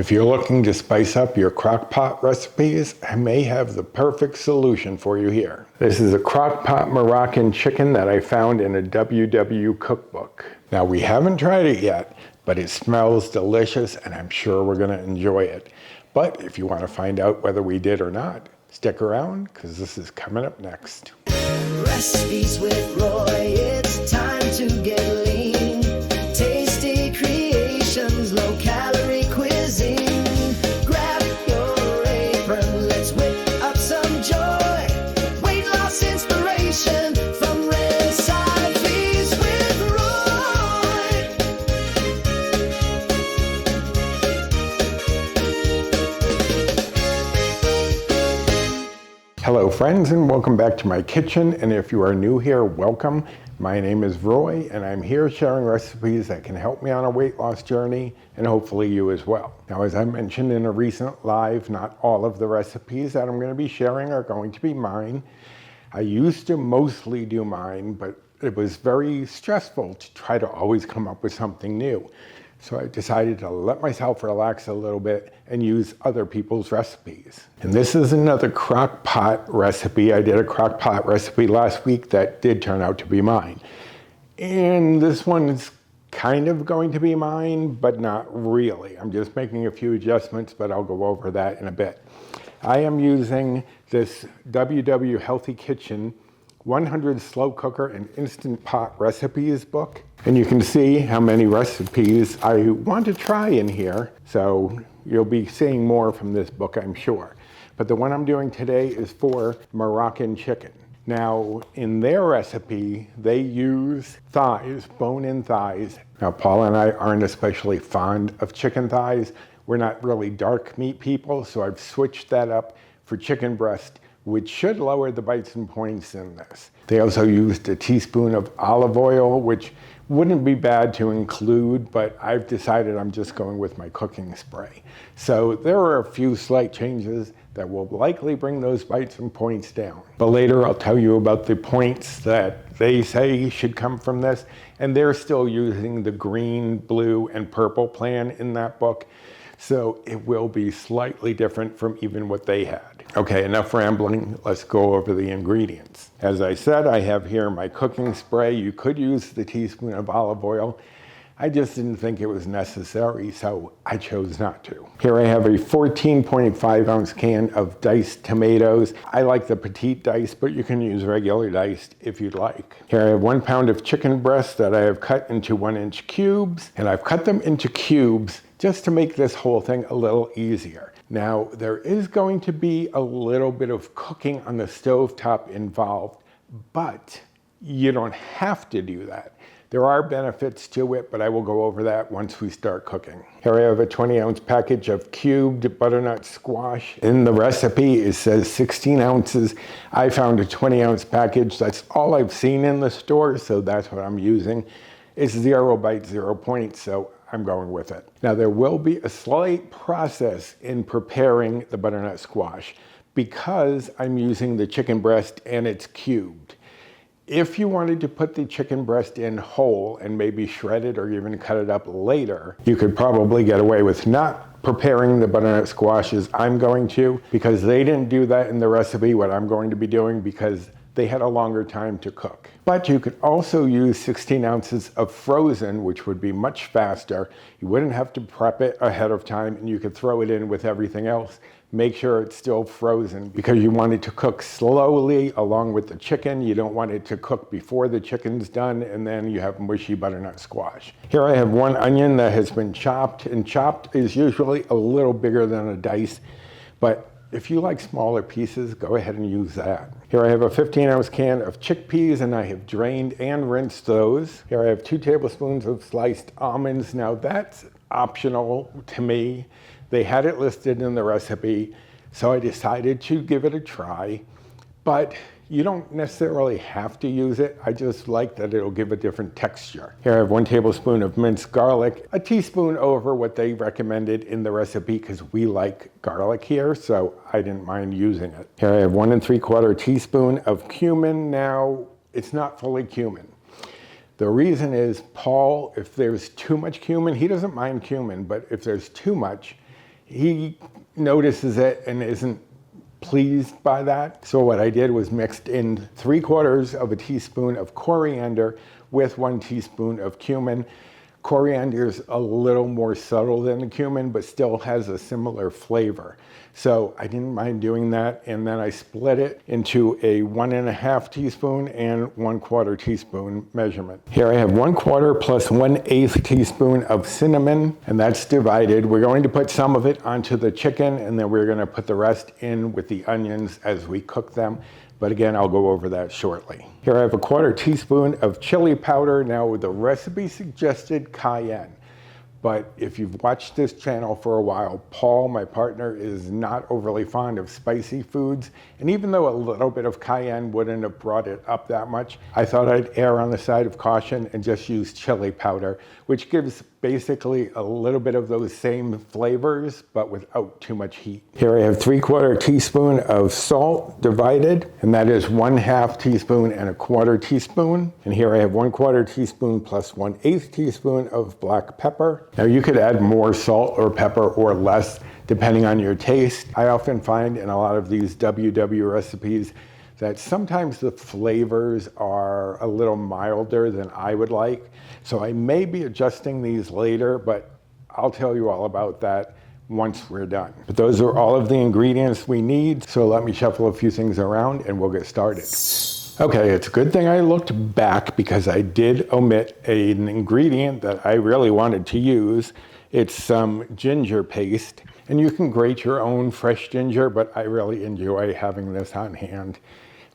If you're looking to spice up your crock-pot recipes, I may have the perfect solution for you here. This is a crock-pot Moroccan chicken that I found in a WW cookbook. Now, we haven't tried it yet, but it smells delicious and I'm sure we're gonna enjoy it. But if you want to find out whether we did or not, stick around because this is coming up next. Recipes with Roy, it's time to get lean. Tasty creations, low calorie cuisine. Grab your apron, let's whip up some joy. Weight loss inspiration from Recipes with Roy. Hello friends and welcome back to my kitchen, and if you are new here, welcome. My name is Roy and I'm here sharing recipes that can help me on a weight loss journey and hopefully you as well. Now, as I mentioned in a recent live, not all of the recipes that I'm going to be sharing are going to be mine. I used to mostly do mine, but it was very stressful to try to always come up with something new. So I decided to let myself relax a little bit and use other people's recipes. And this is another crock pot recipe. I did a crock pot recipe last week that did turn out to be mine. And this one's kind of going to be mine, but not really. I'm just making a few adjustments, but I'll go over that in a bit. I am using this WW Healthy Kitchen 100 slow cooker and instant pot recipes book. And you can see how many recipes I want to try in here. So you'll be seeing more from this book, I'm sure. But the one I'm doing today is for Moroccan chicken. Now, in their recipe, they use thighs, bone-in thighs. Now, Paul and I aren't especially fond of chicken thighs. We're not really dark meat people, so I've switched that up for chicken breast, which should lower the bites and points in this. They also used a teaspoon of olive oil, which wouldn't be bad to include, but I've decided I'm just going with my cooking spray. So there are a few slight changes that will likely bring those bites and points down. But later I'll tell you about the points that they say should come from this, and they're still using the green, blue, and purple plan in that book. So it will be slightly different from even what they had. Okay, enough rambling, let's go over the ingredients. As I said, I have here my cooking spray. You could use the teaspoon of olive oil. I just didn't think it was necessary, so I chose not to. Here I have a 14.5 ounce can of diced tomatoes. I like the petite dice, but you can use regular diced if you'd like. Here I have 1 pound of chicken breast that I have cut into 1-inch cubes, and I've cut them into cubes just to make this whole thing a little easier. Now, there is going to be a little bit of cooking on the stovetop involved, but you don't have to do that. There are benefits to it, but I will go over that once we start cooking. Here I have a 20-ounce package of cubed butternut squash. In the recipe, it says 16 ounces. I found a 20-ounce package. That's all I've seen in the store, so that's what I'm using. It's 0 bites, 0 points, so I'm going with it. Now, there will be a slight process in preparing the butternut squash because I'm using the chicken breast and it's cubed. If you wanted to put the chicken breast in whole and maybe shred it or even cut it up later, you could probably get away with not preparing the butternut squash as I'm going to, because they didn't do that in the recipe, what I'm going to be doing, because they had a longer time to cook. But you could also use 16 ounces of frozen, which would be much faster. You wouldn't have to prep it ahead of time, and you could throw it in with everything else. Make sure it's still frozen because you want it to cook slowly along with the chicken. You don't want it to cook before the chicken's done and then you have mushy butternut squash. Here I have 1 onion that has been chopped, and chopped is usually a little bigger than a dice, but if you like smaller pieces, go ahead and use that. Here I have a 15-ounce can of chickpeas, and I have drained and rinsed those. Here I have 2 tablespoons of sliced almonds. Now that's optional to me. They had it listed in the recipe, so I decided to give it a try. But you don't necessarily have to use it. I just like that it'll give a different texture. Here I have 1 tablespoon of minced garlic, a teaspoon over what they recommended in the recipe because we like garlic here, so I didn't mind using it. Here I have 1 3/4 teaspoon of cumin. Now, it's not fully cumin. The reason is, Paul, if there's too much cumin, he doesn't mind cumin, but if there's too much, he notices it and isn't pleased by that. So what I did was mixed in 3/4 of a teaspoon of coriander with 1 teaspoon of cumin. Coriander is a little more subtle than the cumin, but still has a similar flavor. So I didn't mind doing that, and then I split it into a 1.5 teaspoon and 1/4 teaspoon measurement. Here I have 1/4 plus 1/8 teaspoon of cinnamon, and that's divided. We're going to put some of it onto the chicken, and then we're going to put the rest in with the onions as we cook them. But again, I'll go over that shortly. Here I have 1/4 teaspoon of chili powder. Now the recipe suggested cayenne, but if you've watched this channel for a while, Paul, my partner, is not overly fond of spicy foods. And even though a little bit of cayenne wouldn't have brought it up that much, I thought I'd err on the side of caution and just use chili powder, which gives basically a little bit of those same flavors, but without too much heat. Here I have 3/4 teaspoon of salt divided, and that is 1/2 teaspoon and 1/4 teaspoon. And here I have 1/4 teaspoon plus 1/8 teaspoon of black pepper. Now you could add more salt or pepper or less, depending on your taste. I often find in a lot of these WW recipes that sometimes the flavors are a little milder than I would like. So I may be adjusting these later, but I'll tell you all about that once we're done. But those are all of the ingredients we need. So let me shuffle a few things around and we'll get started. Okay, it's a good thing I looked back because I did omit an ingredient that I really wanted to use. It's some ginger paste, and you can grate your own fresh ginger, but I really enjoy having this on hand.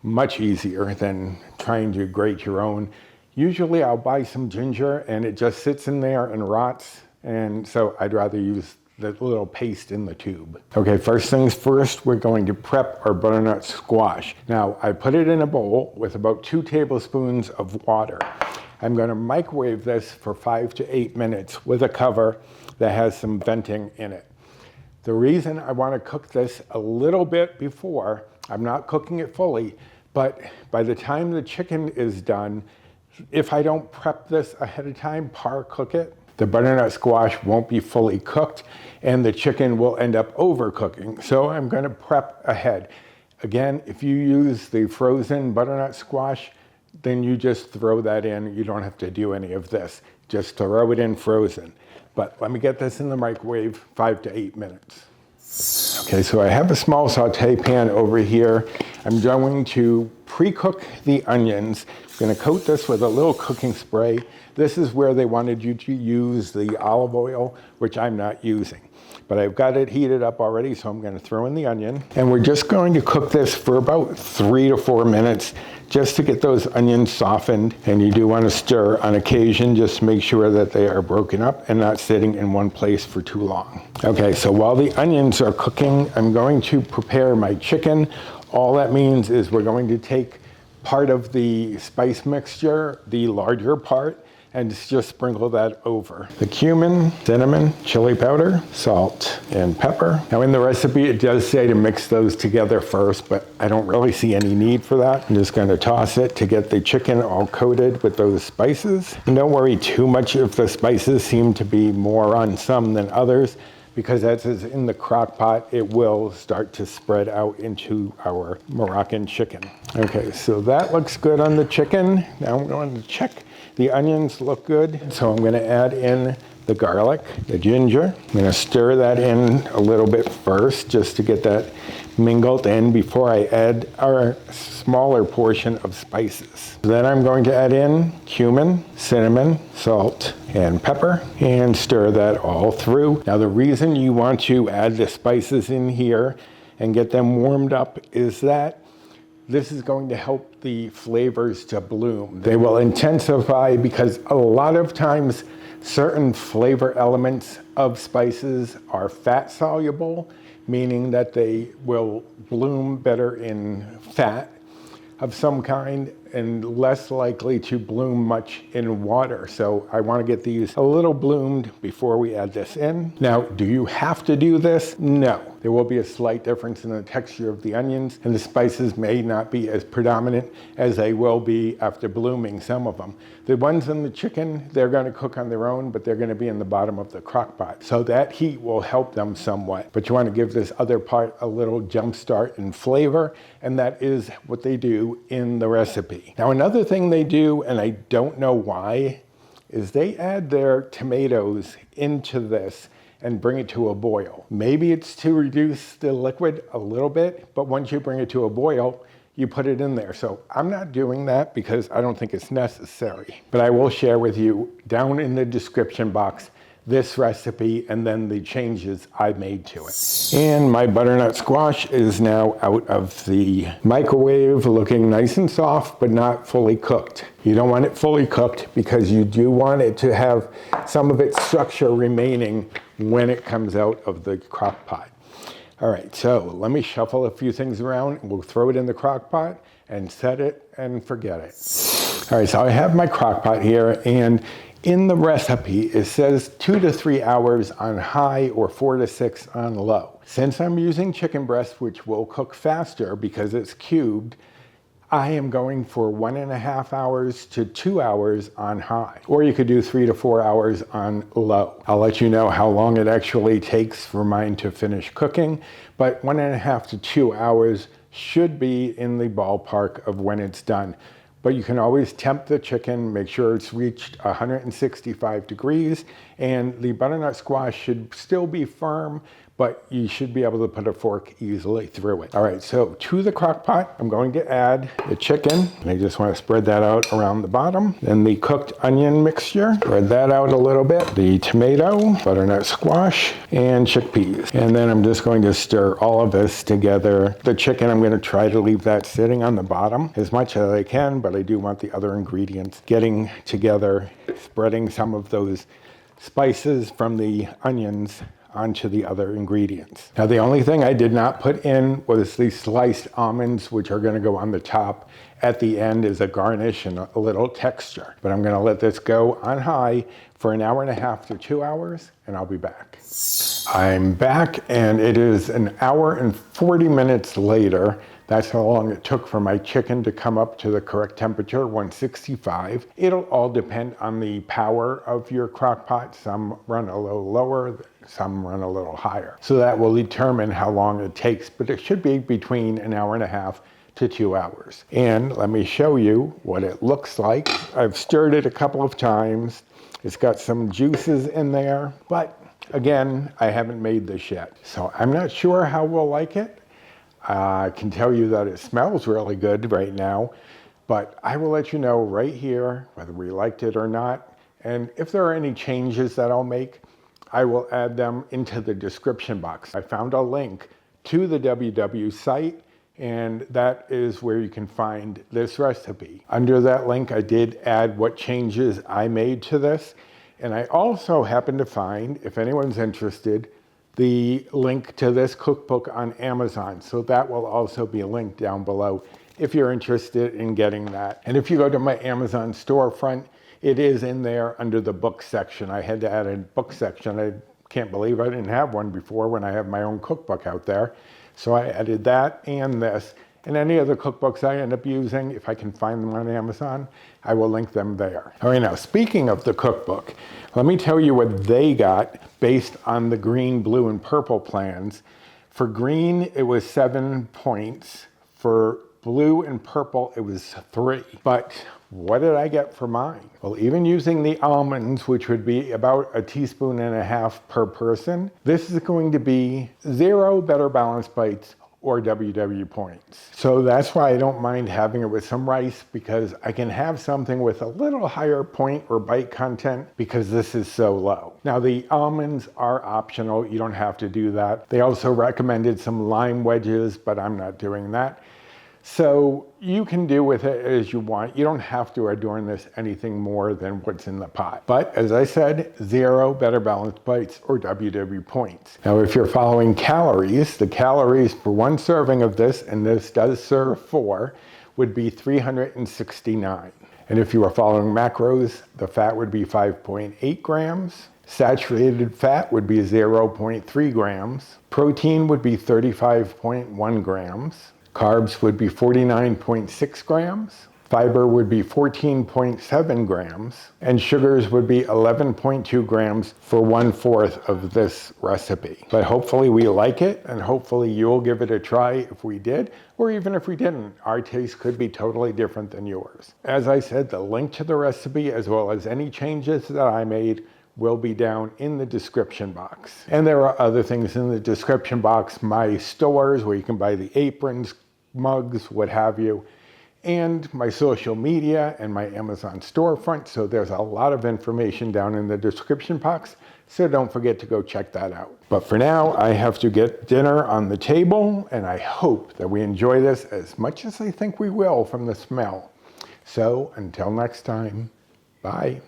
Much easier than trying to grate your own. Usually I'll buy some ginger and it just sits in there and rots, and so I'd rather use the little paste in the tube. Okay, first things first, we're going to prep our butternut squash. Now, I put it in a bowl with about 2 tablespoons of water. I'm going to microwave this for 5 to 8 minutes with a cover that has some venting in it. The reason I want to cook this a little bit before, I'm not cooking it fully, but by the time the chicken is done, if I don't prep this ahead of time, Parcook it, the butternut squash won't be fully cooked and the chicken will end up overcooking. So I'm going to prep ahead. Again, if you use the frozen butternut squash, then you just throw that in. You don't have to do any of this. Just throw it in frozen. But let me get this in the microwave 5 to 8 minutes. Okay, so I have a small saute pan over here. I'm going to pre-cook the onions. I'm going to coat this with a little cooking spray. This is where they wanted you to use the olive oil, which I'm not using. But I've got it heated up already, so I'm going to throw in the onion. And we're just going to cook this for about 3 to 4 minutes just to get those onions softened. And you do want to stir on occasion, just make sure that they are broken up and not sitting in one place for too long. Okay, so while the onions are cooking, I'm going to prepare my chicken. All that means is we're going to take part of the spice mixture, the larger part, and just sprinkle that over. The cumin, cinnamon, chili powder, salt, and pepper. Now in the recipe, it does say to mix those together first, but I don't really see any need for that. I'm just gonna toss it to get the chicken all coated with those spices. And don't worry too much if the spices seem to be more on some than others, because as is in the crock pot, it will start to spread out into our Moroccan chicken. Okay, so that looks good on the chicken. Now I'm going to check. The onions look good, so I'm going to add in the garlic, the ginger. I'm going to stir that in a little bit first just to get that mingled in before I add our smaller portion of spices. Then I'm going to add in cumin, cinnamon, salt, and pepper, and stir that all through. Now the reason you want to add the spices in here and get them warmed up is that this is going to help the flavors to bloom. They will intensify because a lot of times certain flavor elements of spices are fat soluble, meaning that they will bloom better in fat of some kind and less likely to bloom much in water. So I want to get these a little bloomed before we add this in. Now, do you have to do this? No. There will be a slight difference in the texture of the onions, and the spices may not be as predominant as they will be after blooming some of them. The ones in the chicken, they're going to cook on their own, but they're going to be in the bottom of the crock pot. So that heat will help them somewhat. But you want to give this other part a little jump start in flavor, and that is what they do in the recipe. Now, another thing they do, and I don't know why, is they add their tomatoes into this and bring it to a boil. Maybe it's to reduce the liquid a little bit, but once you bring it to a boil, you put it in there. So I'm not doing that because I don't think it's necessary. But I will share with you down in the description box this recipe and then the changes I made to it. And my butternut squash is now out of the microwave, looking nice and soft, but not fully cooked. You don't want it fully cooked because you do want it to have some of its structure remaining when it comes out of the crock pot. All right, so let me shuffle a few things around. We'll throw it in the crock pot and set it and forget it. All right, so I have my crock pot here, and in the recipe, it says 2 to 3 hours on high or 4 to 6 on low. Since I'm using chicken breast, which will cook faster because it's cubed, I am going for 1.5 hours to 2 hours on high. Or you could do 3 to 4 hours on low. I'll let you know how long it actually takes for mine to finish cooking, but 1.5 to 2 hours should be in the ballpark of when it's done. But you can always temp the chicken, make sure it's reached 165 degrees, and the butternut squash should still be firm, but you should be able to put a fork easily through it. All right, so to the crock pot, I'm going to add the chicken. And I just want to spread that out around the bottom. Then the cooked onion mixture, spread that out a little bit. The tomato, butternut squash, and chickpeas. And then I'm just going to stir all of this together. The chicken, I'm going to try to leave that sitting on the bottom as much as I can, but I do want the other ingredients getting together, spreading some of those spices from the onions onto the other ingredients. Now, the only thing I did not put in was the sliced almonds, which are going to go on the top at the end as a garnish and a little texture. But I'm going to let this go on high for 1.5 hours to 2 hours, and I'll be back. I'm back, and it is 1 hour and 40 minutes later. That's how long it took for my chicken to come up to the correct temperature, 165. It'll all depend on the power of your crock pot. Some run a little lower, some run a little higher. So that will determine how long it takes, but it should be between 1.5 hours to 2 hours. And let me show you what it looks like. I've stirred it a couple of times. It's got some juices in there, but again, I haven't made this yet. So I'm not sure how we'll like it. I can tell you that it smells really good right now, but I will let you know right here whether we liked it or not. And if there are any changes that I'll make, I will add them into the description box. I found a link to the WW site, and that is where you can find this recipe. Under that link, I did add what changes I made to this. And I also happened to find, if anyone's interested, the link to this cookbook on Amazon. So that will also be linked down below if you're interested in getting that. And if you go to my Amazon storefront, it is in there under the book section. I had to add a book section. I can't believe I didn't have one before when I have my own cookbook out there. So I added that and this. And any other cookbooks I end up using, if I can find them on Amazon, I will link them there. All right, now speaking of the cookbook, let me tell you what they got based on the green, blue, and purple plans. For green, it was 7 points. For blue and purple, it was 3. But what did I get for mine? Well, even using the almonds, which would be about 1.5 teaspoons per person, this is going to be 0 Better Balanced Bites or WW points. So that's why I don't mind having it with some rice, because I can have something with a little higher point or bite content because this is so low. Now the almonds are optional, you don't have to do that. They also recommended some lime wedges, but I'm not doing that. So you can do with it as you want. You don't have to adorn this anything more than what's in the pot. But as I said, 0 Better Balanced Bites or WW points. Now, if you're following calories, the calories for 1 serving of this, and this does serve 4, would be 369. And if you are following macros, the fat would be 5.8 grams. Saturated fat would be 0.3 grams. Protein would be 35.1 grams. Carbs would be 49.6 grams. Fiber would be 14.7 grams, and sugars would be 11.2 grams for 1/4 of this recipe. But hopefully we like it, and hopefully you'll give it a try if we did, or even if we didn't. Our taste could be totally different than yours. As I said, the link to the recipe, as well as any changes that I made, will be down in the description box. And there are other things in the description box, my stores where you can buy the aprons, mugs, what have you, and my social media and my Amazon storefront. So there's a lot of information down in the description box, so don't forget to go check that out. But for now, I have to get dinner on the table, and I hope that we enjoy this as much as I think we will from the smell. So until next time, bye.